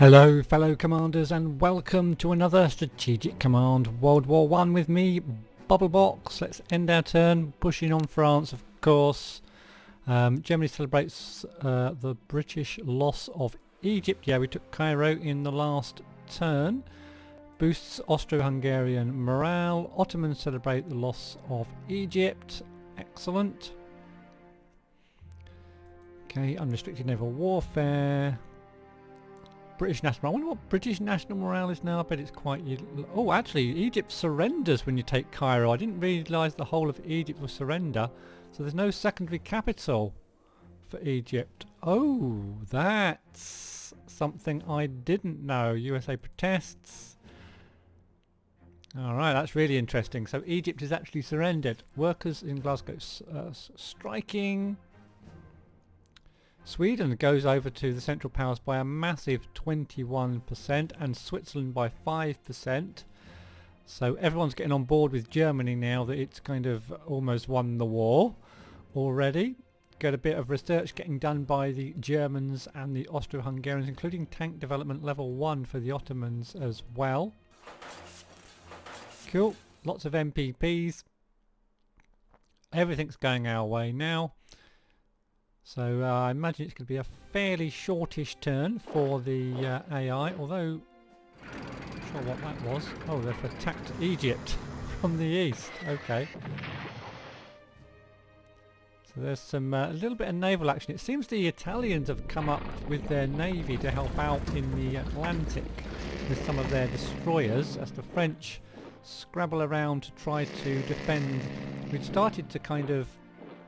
Hello fellow commanders and welcome to another Strategic Command World War One with me, Bubblebox. Let's end our turn, pushing on France of course. Germany celebrates the British loss of Egypt. Yeah, we took Cairo in the last turn. Boosts Austro-Hungarian morale. Ottomans celebrate the loss of Egypt. Excellent. Okay, unrestricted naval warfare. British national. I wonder what British national morale is now. I bet it's quite. Oh, actually, Egypt surrenders when you take Cairo. I didn't realise the whole of Egypt will surrender. So there's no secondary capital for Egypt. Oh, that's something I didn't know. USA protests. All right, that's really interesting. So Egypt is actually surrendered. Workers in Glasgow striking. Sweden goes over to the Central Powers by a massive 21% and Switzerland by 5%. So everyone's getting on board with Germany now that it's kind of almost won the war already. Got a bit of research getting done by the Germans and the Austro-Hungarians, including tank development level 1 for the Ottomans as well. Cool. Lots of MPPs. Everything's going our way now. So I imagine it's going to be a fairly shortish turn for the AI, although I'm not sure what that was. Oh, they've attacked Egypt from the east. Okay. So there's some a little bit of naval action. It seems the Italians have come up with their navy to help out in the Atlantic with some of their destroyers as the French scrabble around to try to defend. We'd started to kind of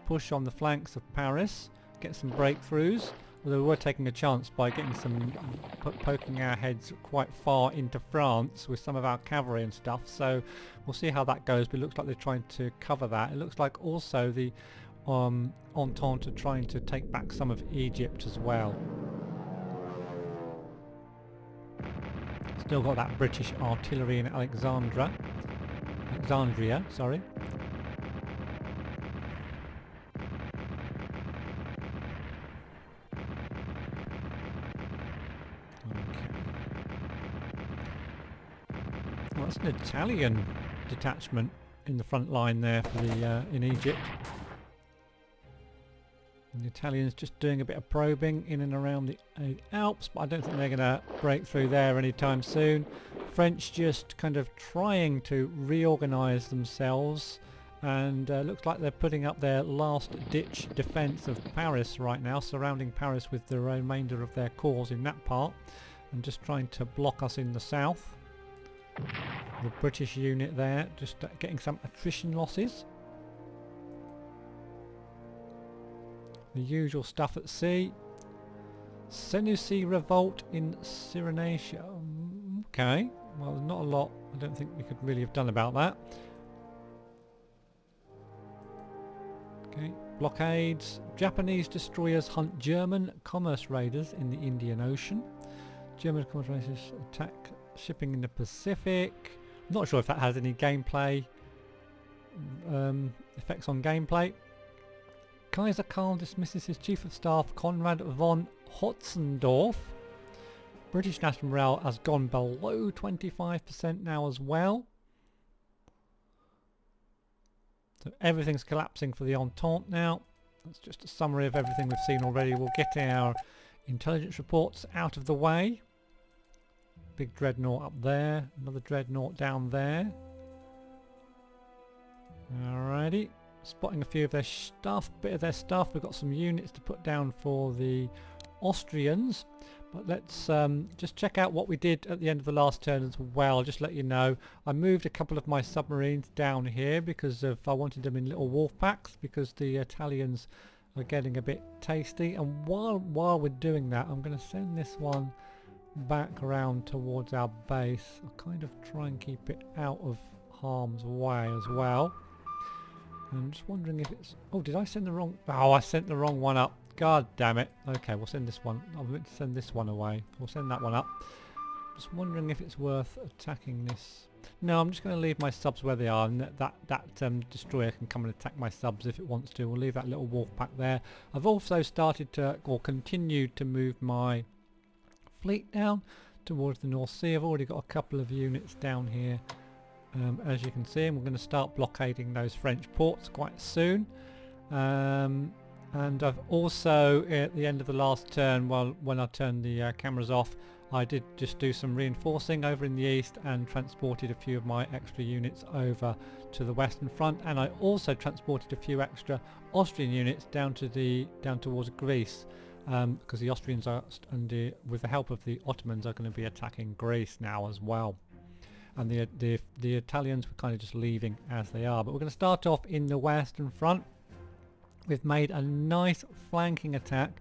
push on the flanks of Paris, get some breakthroughs, although we were taking a chance by getting some poking our heads quite far into France with some of our cavalry and stuff, so we'll see how that goes, but it looks like they're trying to cover that. It looks like also the Entente are trying to take back some of Egypt as well. Still got that British artillery in Alexandria, sorry. Well, that's an Italian detachment in the front line there for the in Egypt. And the Italians just doing a bit of probing in and around the Alps, but I don't think they're going to break through there anytime soon. French just kind of trying to reorganise themselves, and looks like they're putting up their last ditch defence of Paris right now, surrounding Paris with the remainder of their corps in that part, and just trying to block us in the south. The British unit there just getting some attrition losses. The usual stuff at sea. Senussi revolt in Cyrenaica. Okay, well there's not a lot I don't think we could really have done about that. Okay, blockades. Japanese destroyers hunt German commerce raiders in the Indian Ocean. German commerce raiders attack shipping in the Pacific. I'm not sure if that has any gameplay effects on gameplay. Kaiser Karl dismisses his Chief of Staff Konrad von Hotzendorf. British national morale has gone below 25% now as well. So everything's collapsing for the Entente now. That's just a summary of everything we've seen already. We'll get our intelligence reports out of the way. Big dreadnought up there, another dreadnought down there. Alrighty, spotting a few of their stuff, bit of their stuff. We've got some units to put down for the Austrians, but let's just check out what we did at the end of the last turn as well. Just let you know, I moved a couple of my submarines down here because of I wanted them in little wolf packs because the Italians are getting a bit tasty. And while we're doing that, I'm going to send this one back around towards our base. I'll kind of try and keep it out of harm's way as well. I'm just wondering if it's... Oh, did I send the wrong... Oh, I sent the wrong one up. God damn it. Okay, we'll send this one. I meant to send this one away. We'll send that one up. Just wondering if it's worth attacking this. No, I'm just going to leave my subs where they are, and that destroyer can come and attack my subs if it wants to. We'll leave that little wolf pack there. I've also started to, or continued to move my fleet down towards the North Sea. I've already got a couple of units down here, as you can see, and we're going to start blockading those French ports quite soon. And I've also, at the end of the last turn, when I turned the cameras off, I did just do some reinforcing over in the east and transported a few of my extra units over to the western front, and I also transported a few extra Austrian units down towards Greece, because the Austrians are, with the help of the Ottomans, are going to be attacking Greece now as well. And the Italians were kind of just leaving as they are. But we're going to start off in the western front. We've made a nice flanking attack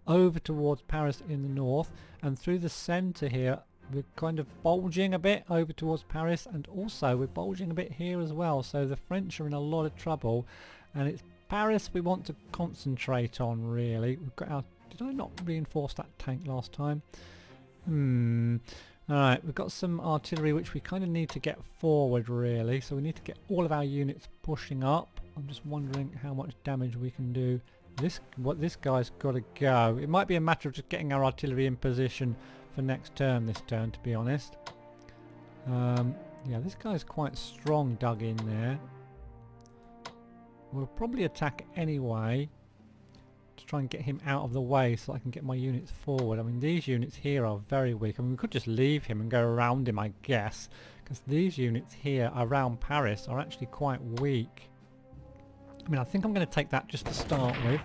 over towards Paris in the north, and through the centre here we're kind of bulging a bit over towards Paris, and also we're bulging a bit here as well. So the French are in a lot of trouble, and it's Paris we want to concentrate on really. We've got our, did I not reinforce that tank last time? Alright, we've got some artillery which we kind of need to get forward really, so we need to get all of our units pushing up. I'm just wondering how much damage we can do. This guy's got to go. It might be a matter of just getting our artillery in position for next turn this turn, to be honest. Yeah, this guy's quite strong dug in there. We'll probably attack anyway to try and get him out of the way so I can get my units forward. I mean, these units here are very weak. I mean, we could just leave him and go around him, I guess, because these units here around Paris are actually quite weak. I mean, I think I'm going to take that just to start with,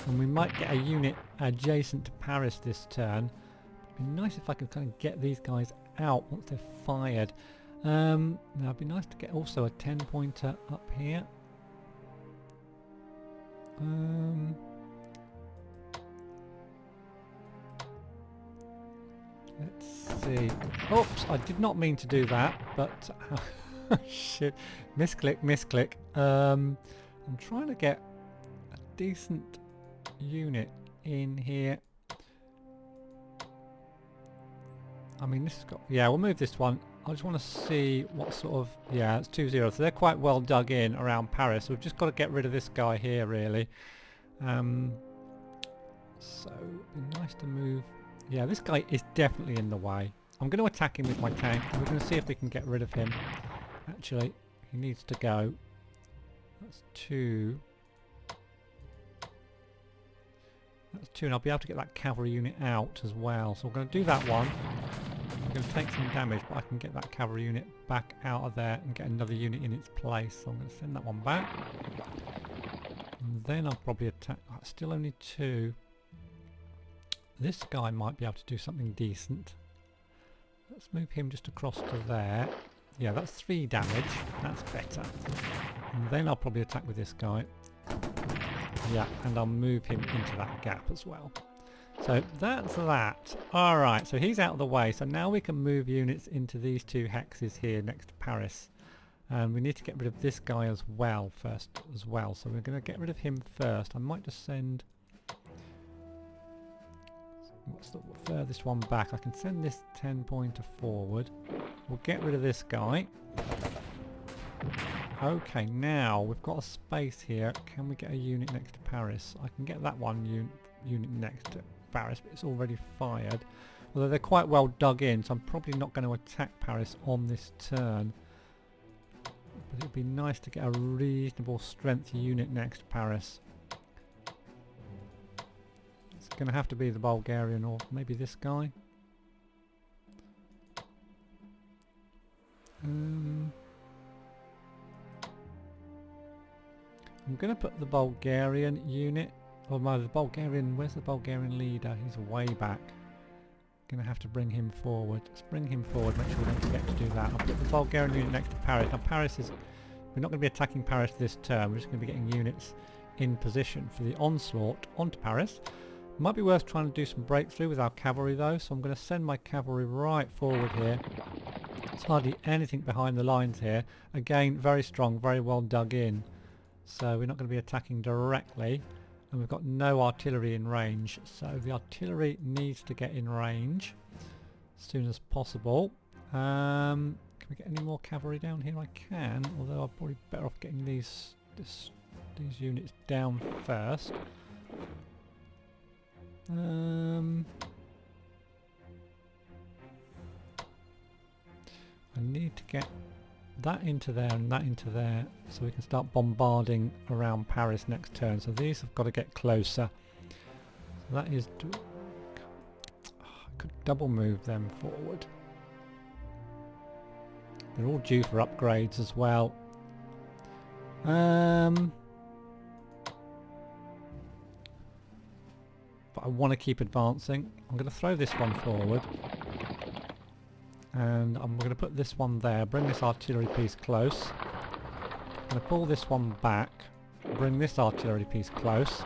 and we might get a unit adjacent to Paris this turn. It'd be nice if I could kind of get these guys out once they're fired. Now it'd be nice to get also a 10-pointer up here. Let's see. Oops, I did not mean to do that, but shit, misclick. I'm trying to get a decent unit in here. I mean, this has got, yeah, we'll move this one. I just want to see what sort of, yeah, it's 2-0, so they're quite well dug in around Paris. So we've just got to get rid of this guy here really. So it'd be nice to move. Yeah, this guy is definitely in the way. I'm going to attack him with my tank. We're going to see if we can get rid of him. Actually, he needs to go. That's 2. That's 2, and I'll be able to get that cavalry unit out as well. So we're going to do that one. I'm going to take some damage, but I can get that cavalry unit back out of there and get another unit in its place. So I'm going to send that one back. And then I'll probably attack. Oh, it's still only 2. This guy might be able to do something decent. Let's move him just across to there. Yeah, that's 3 damage. That's better. And then I'll probably attack with this guy. Yeah, and I'll move him into that gap as well. So that's that. Alright, so he's out of the way. So now we can move units into these 2 hexes here next to Paris. And we need to get rid of this guy as well first as well. So we're going to get rid of him first. I might just send... What's the furthest one back? I can send this 10-pointer forward. We'll get rid of this guy. Okay, now we've got a space here. Can we get a unit next to Paris? I can get that one unit next to Paris, but it's already fired. Although they're quite well dug in, so I'm probably not going to attack Paris on this turn. But it'd be nice to get a reasonable strength unit next to Paris. It's going to have to be the Bulgarian, or maybe this guy. I'm going to put the Bulgarian unit, or the Bulgarian, where's the Bulgarian leader? He's way back. Going to have to bring him forward. Let's bring him forward, make sure we don't forget to do that. I'll put the Bulgarian unit next to Paris. Now Paris is, we're not going to be attacking Paris this turn, we're just going to be getting units in position for the onslaught onto Paris. Might be worth trying to do some breakthrough with our cavalry though, so I'm going to send my cavalry right forward here. There's hardly anything behind the lines here. Again, very strong, very well dug in. So we're not going to be attacking directly, and we've got no artillery in range, so the artillery needs to get in range as soon as possible. Can we get any more cavalry down here? I can, although I'm probably better off getting these units down first. that into there and that into there, so we can start bombarding around Paris next turn. So these have got to get closer. So that is... I could double move them forward. They're all due for upgrades as well. But I want to keep advancing. I'm going to throw this one forward. And I'm going to put this one there, bring this artillery piece close. I'm going to pull this one back, bring this artillery piece close.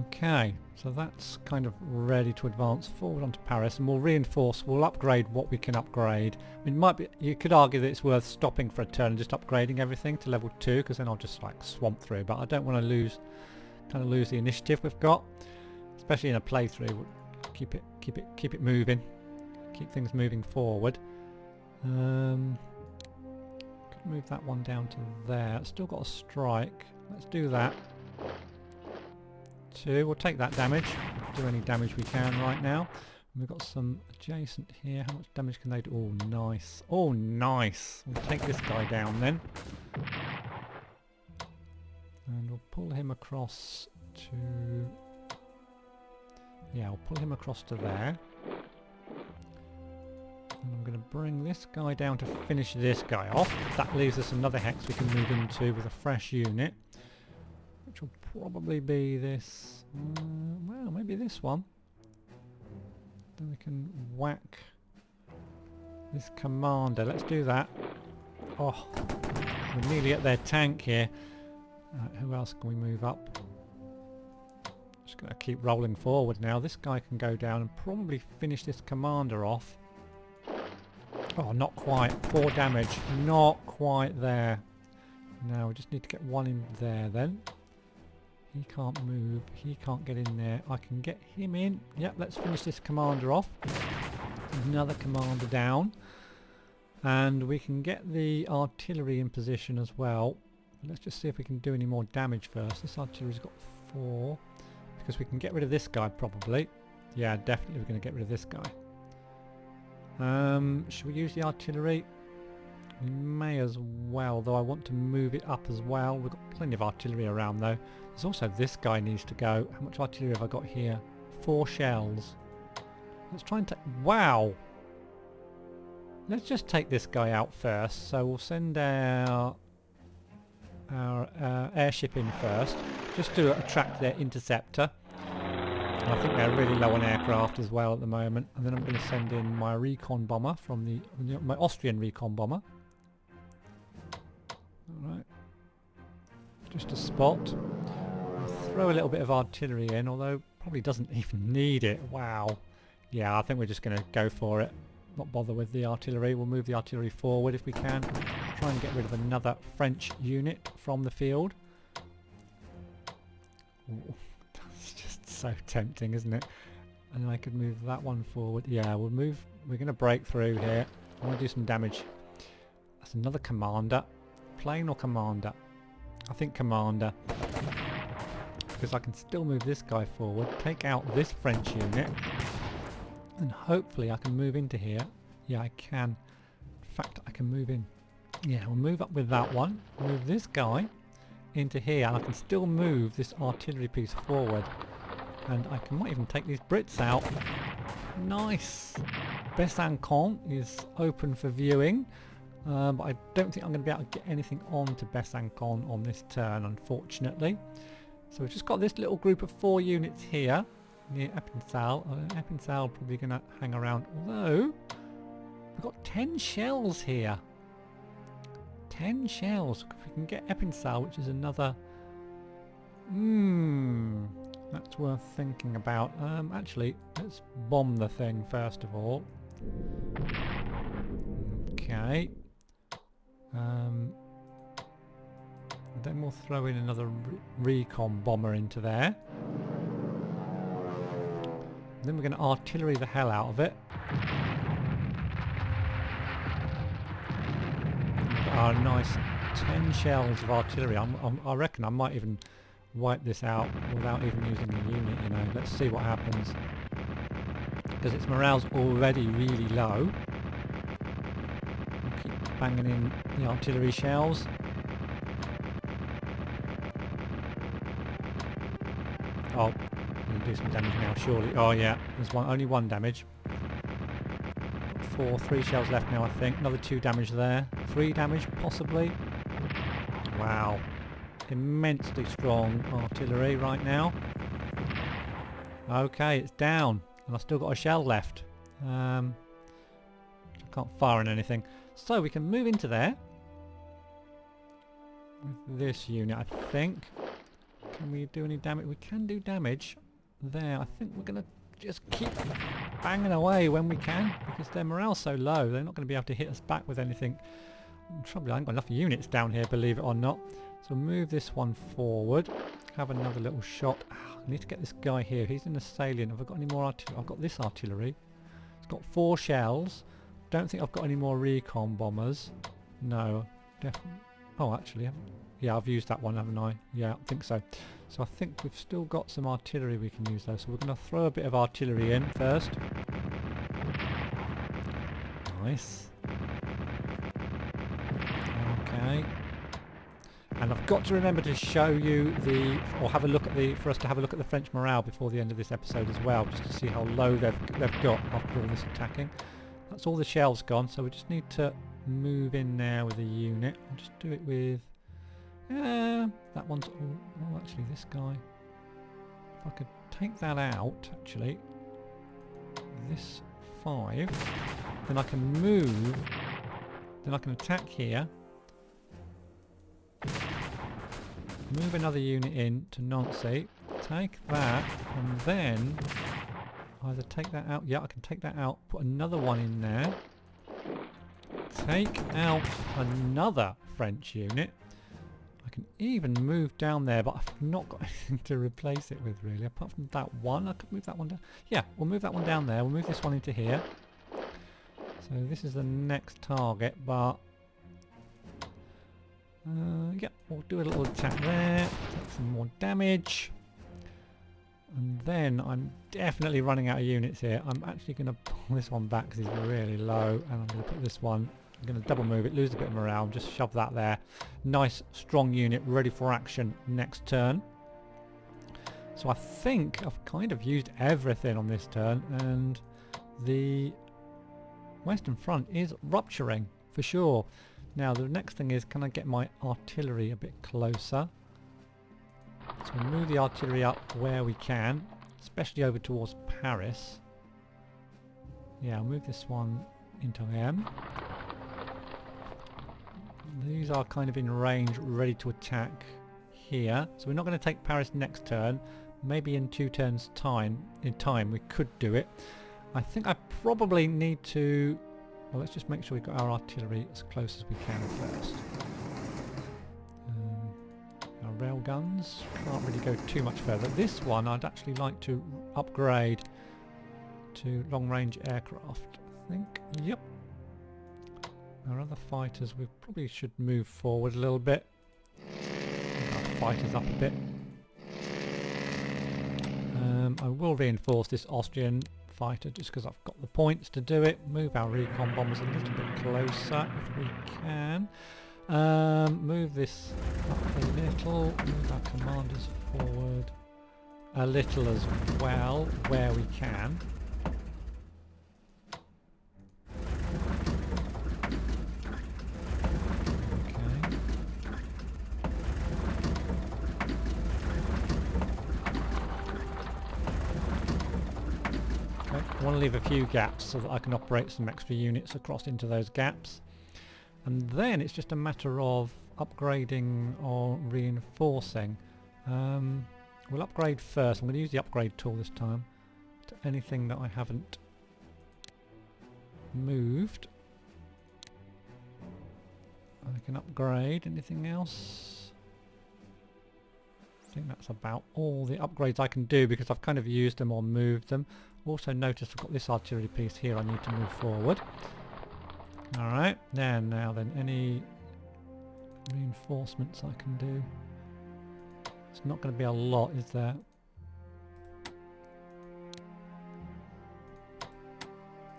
Okay, so that's kind of ready to advance forward onto Paris, and we'll reinforce, we'll upgrade what we can upgrade. I mean, it might be, you could argue that it's worth stopping for a turn and just upgrading everything to level 2, because then I'll just like swamp through, but I don't want to lose the initiative we've got, especially in a playthrough. We'll keep it moving. Keep things moving forward. Could move that one down to there. It's still got a strike. Let's do that. 2. We'll take that damage. Do any damage we can right now. And we've got some adjacent here. How much damage can they do? Oh, nice. Oh, nice. We'll take this guy down then. And we'll pull him across to... Yeah, I'll pull him across to there. And I'm going to bring this guy down to finish this guy off. That leaves us another hex we can move into with a fresh unit, which will probably be this, well, maybe this one. Then we can whack this commander. Let's do that. Oh, we're nearly at their tank here. Who else can we move up? Just going to keep rolling forward now. This guy can go down and probably finish this commander off. Oh, not quite. 4 damage. Not quite there. Now we just need to get one in there then. He can't move. He can't get in there. I can get him in. Yep, let's finish this commander off. Another commander down. And we can get the artillery in position as well. Let's just see if we can do any more damage first. This artillery's got 4. Because we can get rid of this guy probably. Yeah, definitely we're going to get rid of this guy. Should we use the artillery? We may as well, though I want to move it up as well. We've got plenty of artillery around though. There's also this guy needs to go. How much artillery have I got here? 4 shells. Let's try and take... Wow! Let's just take this guy out first. So we'll send our airship in first, just to attract their interceptor. I think they're really low on aircraft as well at the moment. And then I'm going to send in my recon bomber from my Austrian recon bomber. Alright. Just a spot. I'll throw a little bit of artillery in, although probably doesn't even need it. Wow. Yeah, I think we're just going to go for it. Not bother with the artillery. We'll move the artillery forward if we can. Try and get rid of another French unit from the field. Ooh. It's just so tempting, isn't it? And I could move that one forward. Yeah, we'll move. We're going to break through here. I want to do some damage. That's another commander. Plane or commander? I think commander. Because I can still move this guy forward, take out this French unit, and hopefully I can move into here. Yeah, I can. In fact, I can move in. Yeah, we'll move up with that one. Move this guy into here, and I can still move this artillery piece forward. And I might even take these Brits out. Nice! Besançon is open for viewing. But I don't think I'm going to be able to get anything on to Besançon on this turn, unfortunately. So we've just got this little group of 4 units here near Epinal. Epinal probably going to hang around, although we've got 10 shells here. 10 shells. If we can get Epinal, which is another... that's worth thinking about. Actually, let's bomb the thing first of all. Okay. Then we'll throw in another recon bomber into there. Then we're going to artillery the hell out of it. Our nice 10 shells of artillery. I reckon I might even wipe this out without even using a unit, you know. Let's see what happens. Because its morale's already really low. I'll keep banging in the artillery shells. Oh, I'm going to do some damage now, surely. Oh yeah, there's only one damage. Got 3 shells left now, I think. Another 2 damage there. 3 damage, possibly. Wow. Immensely strong artillery right now. Okay, it's down. And I've still got a shell left. I can't fire on anything. So we can move into there. With this unit, I think. Can we do any damage? We can do damage there. I think we're going to just keep banging away when we can, because their morale's so low, they're not going to be able to hit us back with anything. Trouble, I haven't got enough units down here, believe it or not. So move this one forward. Have another little shot. I need to get this guy here. He's in a salient. Have I got any more artillery? I've got this artillery. It's got 4 shells. Don't think I've got any more recon bombers. No, definitely. Oh, actually, yeah, I've used that one, haven't I? Yeah, I think so. So I think we've still got some artillery we can use though. So we're going to throw a bit of artillery in first. Nice. Okay. And I've got to remember to show you or have a look at for us to have a look at the French morale before the end of this episode as well, just to see how low they've got after all this attacking. That's all the shells gone, so we just need to move in there with a unit. I'll just do it with... that one's... Oh, actually, this guy... If I could take that out, actually... This 5... Then I can move... Then I can attack here. Move another unit in to Nancy. Take that, and then... Either take that out... Yeah, I can take that out. Put another one in there. Take out another French unit. I can even move down there, but I've not got anything to replace it with really, apart from that one. I could move that one down. Yeah, we'll move that one down there. We'll move this one into here. So this is the next target, but... yeah, we'll do a little attack there. Take some more damage. And then I'm definitely running out of units here. I'm actually going to pull this one back because he's really low. And I'm going to put this one... I'm going to double move it, lose a bit of morale, just shove that there. Nice, strong unit, ready for action next turn. So I think I've kind of used everything on this turn, and the Western Front is rupturing, for sure. Now the next thing is, can I get my artillery a bit closer? So we'll move the artillery up where we can, especially over towards Paris. Yeah, I'll move this one into M. These are kind of in range, ready to attack here. So we're not going to take Paris next turn. Maybe in 2 turns time we could do it. I think I probably need to... Well, let's just make sure we've got our artillery as close as we can first. Our rail guns can't really go too much further. This one I'd actually like to upgrade to long-range aircraft, I think. Yep. Our other fighters, we probably should move forward a little bit. Move our fighters up a bit. I will reinforce this Austrian fighter just because I've got the points to do it. Move our recon bombers a little bit closer if we can. Move this up a little. Move our commanders forward a little as well where we can. I want to leave a few gaps so that I can operate some extra units across into those gaps, and then it's just a matter of upgrading or reinforcing. We'll upgrade first. I'm going to use the upgrade tool this time to anything that I haven't moved. I can upgrade anything else. I think that's about all the upgrades I can do because I've kind of used them or moved them. Also notice I've got this artillery piece here I need to move forward. Alright, now then, any reinforcements I can do? It's not going to be a lot, is there?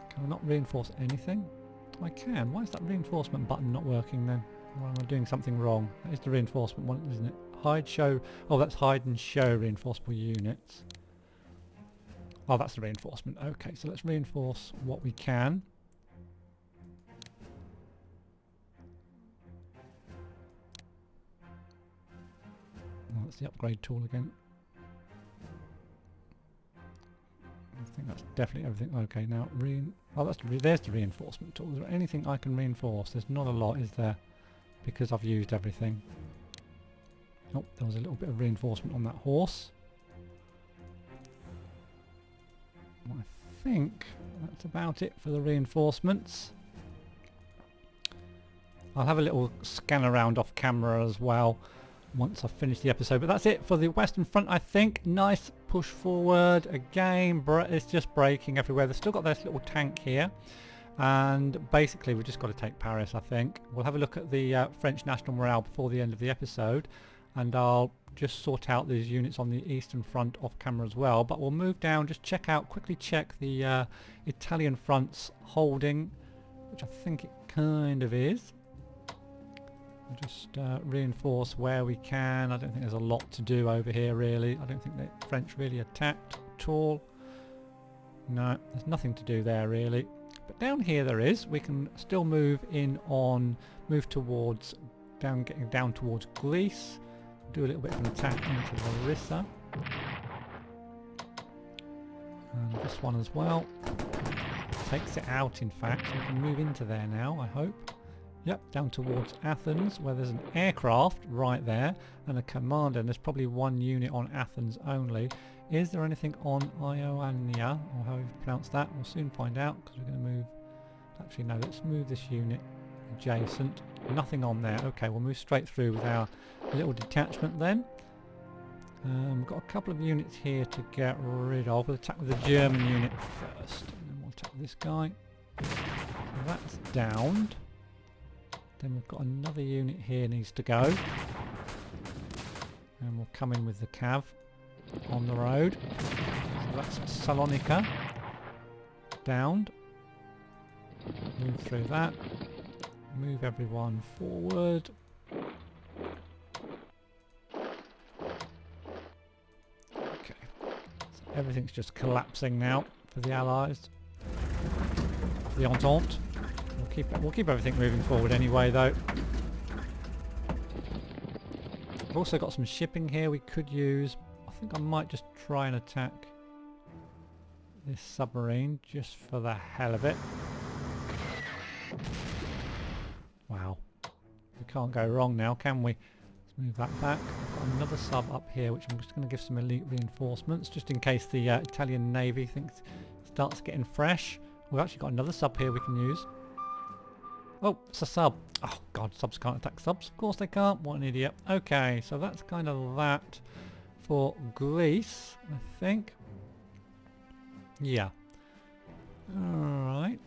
Can I not reinforce anything? I can. Why is that reinforcement button not working then? Or am I doing something wrong? That is the reinforcement one, isn't it? Hide, show... Oh, that's hide and show reinforceable units. Oh, that's the reinforcement. Okay, so let's reinforce what we can. Oh, that's the upgrade tool again. I think that's definitely everything. Okay, now oh, there's the reinforcement tool. Is there anything I can reinforce? There's not a lot, is there? Because I've used everything. Oh, there was a little bit of reinforcement on that horse. Well, I think that's about it for the reinforcements. I'll have a little scan around off camera as well once I've finished the episode, but that's it for the Western Front, I think. Nice push forward again. It's just breaking everywhere. They've still got this little tank here, and basically we've just got to take Paris, I think. We'll have a look at the French national morale before the end of the episode, and I'll just sort out these units on the Eastern Front off camera as well. But we'll move down, just quickly check the Italian front's holding, which I think it kind of is. Just reinforce where we can. I don't think there's a lot to do over here really. I don't think the French really attacked at all. No, there's nothing to do there really. But down here there is. We can still move towards getting down towards Greece. Do a little bit of an attack into Larissa. And this one as well. Takes it out in fact. So we can move into there now, I hope. Yep, down towards Athens, where there's an aircraft right there and a commander, and there's probably one unit on Athens only. Is there anything on Ioannina, or however you pronounce that? We'll soon find out, because we're going to move... Actually, no, let's move this unit adjacent. Nothing on there. Okay, we'll move straight through with our little detachment then. We've got a couple of units here to get rid of. We'll attack with the German unit first, and then we'll attack this guy. So that's downed. Then we've got another unit here needs to go. And we'll come in with the cav on the road. So that's Salonika. Downed. Move through that. Move everyone forward. Okay. So everything's just collapsing now for the Allies. For the Entente. We'll keep everything moving forward anyway though. We've also got some shipping here we could use. I think I might just try and attack this submarine just for the hell of it. Wow. We can't go wrong now, can we? Let's move that back. I've got another sub up here which I'm just going to give some elite reinforcements just in case the Italian Navy starts getting fresh. We've actually got another sub here we can use. Oh, it's a sub. Oh god, subs can't attack subs. Of course they can't. What an idiot. Okay, so that's kind of that for Greece, I think. Yeah. Alright.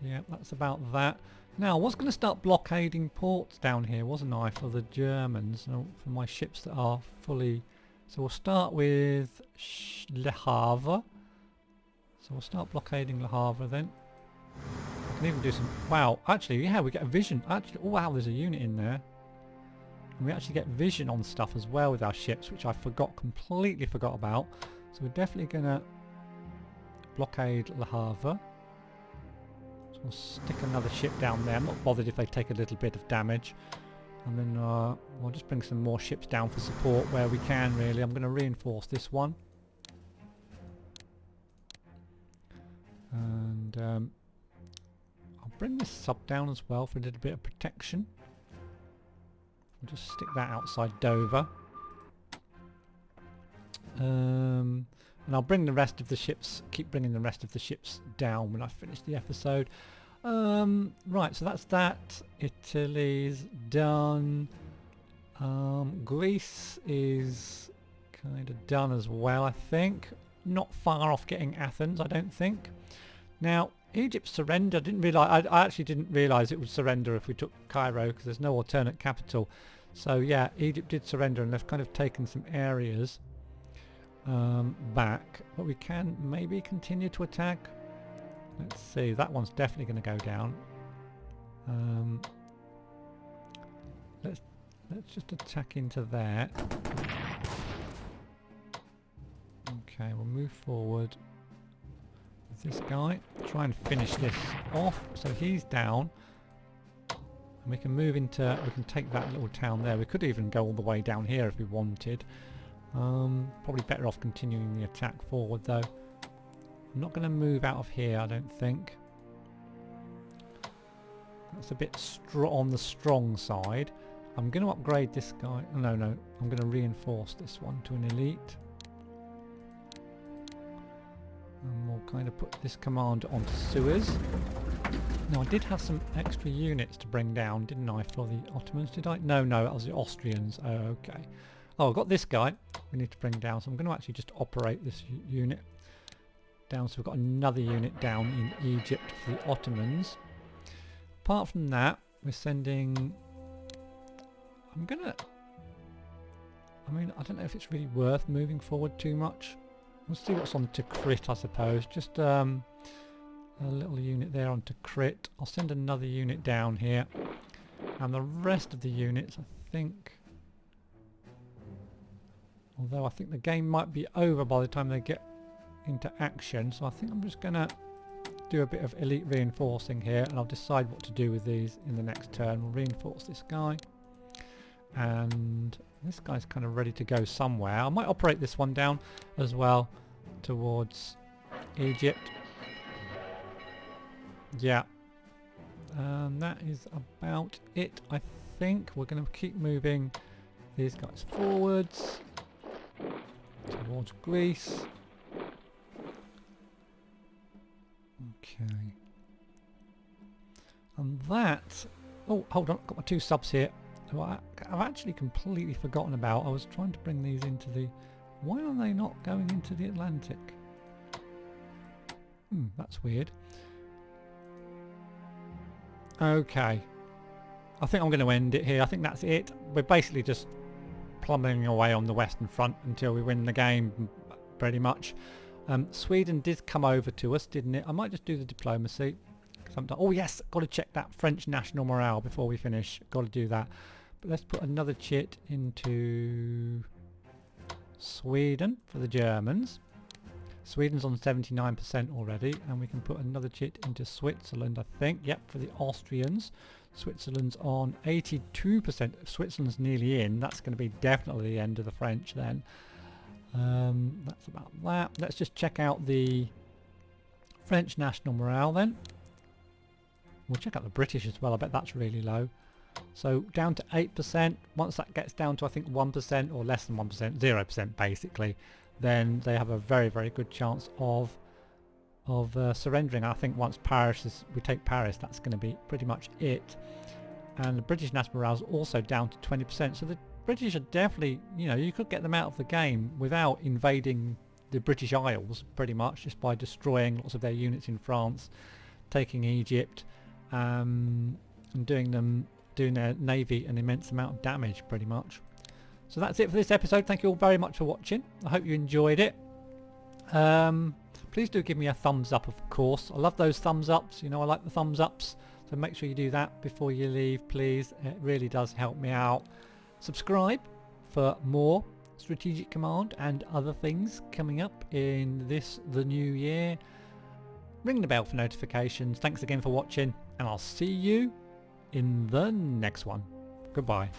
Yeah, that's about that. Now, I was going to start blockading ports down here, wasn't I, for the Germans, for my ships that are fully... So we'll start with Le Havre. So we'll start blockading Le Havre then. I can even do some... Wow, actually, yeah, we get a vision. Actually, oh wow, there's a unit in there. And we actually get vision on stuff as well with our ships, which I completely forgot about. So we're definitely going to blockade Le Havre. So we'll stick another ship down there. I'm not bothered if they take a little bit of damage. And then we'll just bring some more ships down for support where we can, really. I'm going to reinforce this one. And I'll bring this sub down as well for a little bit of protection. We'll just stick that outside Dover. And I'll bring the rest of the ships, keep bringing the rest of the ships down when I finish the episode. Right, so that's that. Italy's done. Greece is kind of done as well, I think. Not far off getting Athens, I don't think. Now, Egypt surrendered. I actually didn't realise it would surrender if we took Cairo, because there's no alternate capital. So yeah, Egypt did surrender, and they've kind of taken some areas back. But we can maybe continue to attack. Let's see, that one's definitely going to go down. Let's just attack into there. Okay, we'll move forward with this guy. Try and finish this off so he's down. And we can move into, we can take that little town there. We could even go all the way down here if we wanted. Probably better off continuing the attack forward though. I'm not going to move out of here, I don't think. That's a bit on the strong side. I'm going to upgrade this guy. Oh, no, I'm going to reinforce this one to an elite. And we'll kind of put this commander onto sewers. Now I did have some extra units to bring down, didn't I, for the Ottomans? Did I? No, that was the Austrians. Oh, okay. Oh, I've got this guy we need to bring down, so I'm going to actually just operate this unit down. So we've got another unit down in Egypt for the Ottomans. Apart from that, we're sending... I mean, I don't know if it's really worth moving forward too much. We'll see what's on to crit, I suppose. Just a little unit there onto crit. I'll send another unit down here. And the rest of the units, I think... Although I think the game might be over by the time they get into action. So I think I'm just going to do a bit of elite reinforcing here. And I'll decide what to do with these in the next turn. We'll reinforce this guy. And this guy's kind of ready to go somewhere. I might operate this one down as well towards Egypt. Yeah. And that is about it, I think. We're going to keep moving these guys forwards towards Greece. Okay. And that... Oh, hold on. I've got my 2 subs here. Who I've actually completely forgotten about. I was trying to bring these into the... Why are they not going into the Atlantic? That's weird. Okay. I think I'm going to end it here. I think that's it. We're basically just plummeting away on the Western Front until we win the game, pretty much. Sweden did come over to us, didn't it? I might just do the diplomacy. Oh yes, got to check that French national morale before we finish. Got to do that. But let's put another chit into Sweden for the Germans. Sweden's on 79% already, and we can put another chit into Switzerland, I think. Yep, for the Austrians. Switzerland's on 82%. If Switzerland's nearly in, that's going to be definitely the end of the French then. That's about that. Let's just check out the French national morale then. We'll check out the British as well. I bet that's really low. So down to 8%. Once that gets down to I think 1% or less than 1%, 0% basically, then they have a very, very good chance of surrendering. I think once we take Paris, that's going to be pretty much it. And the British national morale is also down to 20%. So the British are definitely, you know, you could get them out of the game without invading the British Isles, pretty much, just by destroying lots of their units in France, taking Egypt, and doing their navy an immense amount of damage, pretty much. So that's it for this episode. Thank you all very much for watching. I hope you enjoyed it. Please do give me a thumbs up, of course. I love those thumbs ups. You know, I like the thumbs ups. So make sure you do that before you leave, please. It really does help me out. Subscribe for more Strategic Command and other things coming up in the new year. Ring the bell for notifications. Thanks again for watching, and I'll see you in the next one. Goodbye.